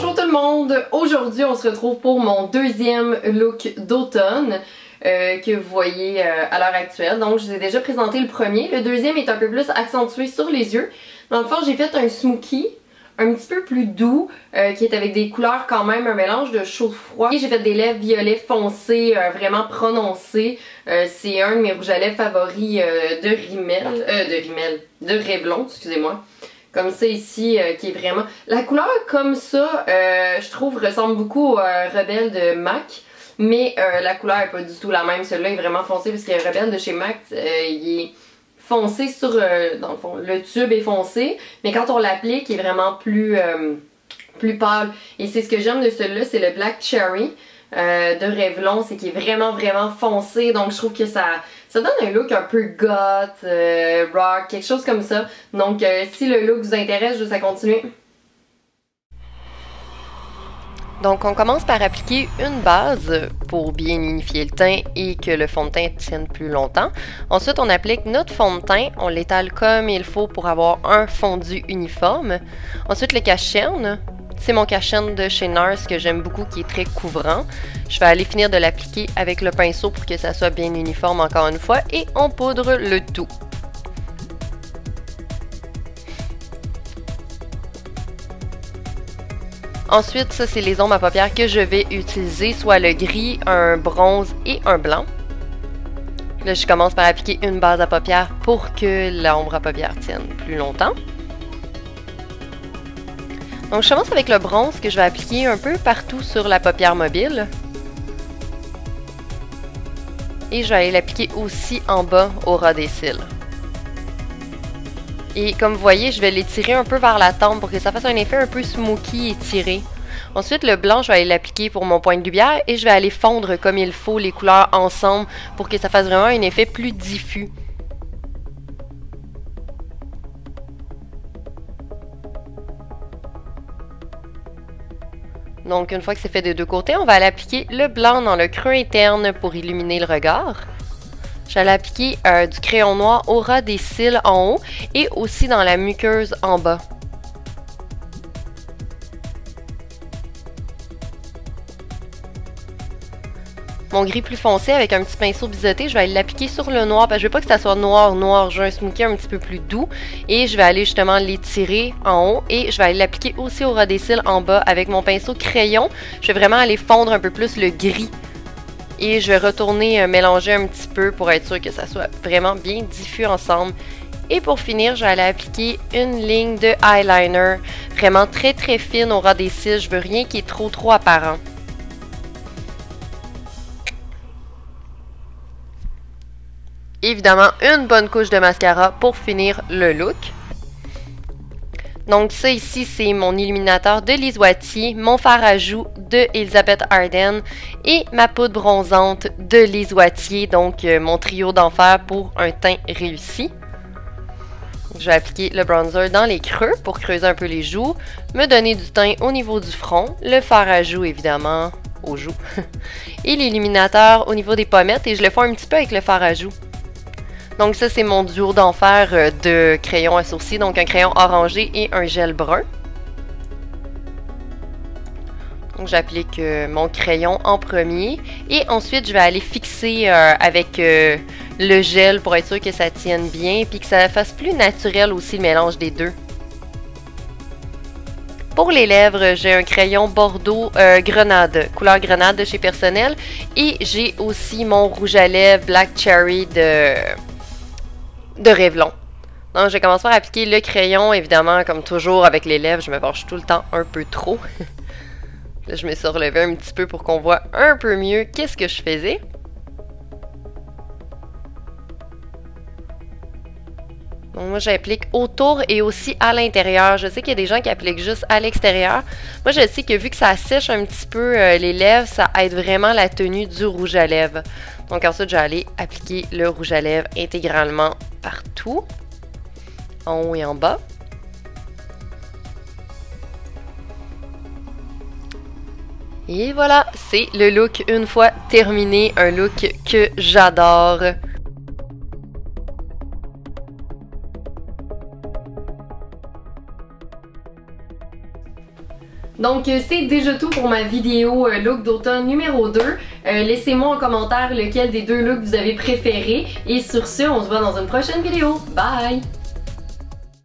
Bonjour tout le monde! Aujourd'hui on se retrouve pour mon deuxième look d'automne que vous voyez à l'heure actuelle. Donc je vous ai déjà présenté le premier. Le deuxième est un peu plus accentué sur les yeux. Dans le fond j'ai fait un smoky un petit peu plus doux qui est avec des couleurs quand même, un mélange de chaud-froid. Et j'ai fait des lèvres violet foncé vraiment prononcées. C'est un de mes rouges à lèvres favoris de Revlon, excusez-moi. Comme ça ici, qui est vraiment... La couleur comme ça, je trouve, ressemble beaucoup au Rebelle de MAC. Mais la couleur est pas du tout la même. Celui-là est vraiment foncé parce que le Rebelle de chez MAC, il est foncé sur... dans le fond, le tube est foncé. Mais quand on l'applique, il est vraiment plus pâle. Et c'est ce que j'aime de celui-là, c'est le Black Cherry de Revlon. C'est qu'il est vraiment foncé. Donc je trouve que ça donne un look un peu goth, rock, quelque chose comme ça. Donc si le look vous intéresse, juste à continuer. Donc on commence par appliquer une base pour bien unifier le teint et que le fond de teint tienne plus longtemps. Ensuite on applique notre fond de teint, on l'étale comme il faut pour avoir un fondu uniforme. Ensuite le cache-chaîne. C'est mon cache-chaîne de chez NARS que j'aime beaucoup, qui est très couvrant. Je vais aller finir de l'appliquer avec le pinceau pour que ça soit bien uniforme encore une fois. Et on poudre le tout. Ensuite, ça c'est les ombres à paupières que je vais utiliser, soit le gris, un bronze et un blanc. Là, je commence par appliquer une base à paupières pour que l'ombre à paupières tienne plus longtemps. Donc je commence avec le bronze que je vais appliquer un peu partout sur la paupière mobile. Et je vais aller l'appliquer aussi en bas au ras des cils. Et comme vous voyez, je vais l'étirer un peu vers la tempe pour que ça fasse un effet un peu smoky étiré. Ensuite, le blanc, je vais aller l'appliquer pour mon point de lumière et je vais aller fondre comme il faut les couleurs ensemble pour que ça fasse vraiment un effet plus diffus. Donc, une fois que c'est fait des deux côtés, on va aller appliquer le blanc dans le creux interne pour illuminer le regard. J'allais appliquer du crayon noir au ras des cils en haut et aussi dans la muqueuse en bas. Mon gris plus foncé avec un petit pinceau biseauté, je vais aller l'appliquer sur le noir parce que je veux pas que ça soit noir. J'ai un smoky un petit peu plus doux et je vais aller justement l'étirer en haut et je vais aller l'appliquer aussi au ras des cils en bas avec mon pinceau crayon. Je vais vraiment aller fondre un peu plus le gris et je vais retourner mélanger un petit peu pour être sûr que ça soit vraiment bien diffus ensemble. Et pour finir, je vais aller appliquer une ligne de eyeliner vraiment très fine au ras des cils. Je veux rien qui est trop apparent. Évidemment, une bonne couche de mascara pour finir le look. Donc ça ici, c'est mon illuminateur de Lise Watier, mon fard à joues de Elizabeth Arden et ma poudre bronzante de Lise Watier, donc mon trio d'enfer pour un teint réussi. Je vais appliquer le bronzer dans les creux pour creuser un peu les joues, me donner du teint au niveau du front, le fard à joues évidemment aux joues, et l'illuminateur au niveau des pommettes et je le fais un petit peu avec le fard à joues. Donc ça, c'est mon duo d'enfer de crayon à sourcils, donc un crayon orangé et un gel brun. Donc j'applique mon crayon en premier et ensuite je vais aller fixer avec le gel pour être sûr que ça tienne bien et que ça fasse plus naturel aussi le mélange des deux. Pour les lèvres, j'ai un crayon Bordeaux Grenade, couleur grenade de chez Personnel et j'ai aussi mon rouge à lèvres Black Cherry de Revlon. Donc je vais commencer par appliquer le crayon, évidemment, comme toujours avec les lèvres, je me penche tout le temps un peu trop. Là, je me suis relevée un petit peu pour qu'on voit un peu mieux qu'est-ce que je faisais. Donc moi j'applique autour et aussi à l'intérieur. Je sais qu'il y a des gens qui appliquent juste à l'extérieur. Moi je sais que vu que ça sèche un petit peu les lèvres, ça aide vraiment la tenue du rouge à lèvres. Donc ensuite je vais aller appliquer le rouge à lèvres intégralement partout, en haut et en bas. Et voilà, c'est le look une fois terminé, un look que j'adore. Donc c'est déjà tout pour ma vidéo look d'automne numéro 2. Laissez-moi en commentaire lequel des deux looks vous avez préféré. Et sur ce, on se voit dans une prochaine vidéo. Bye!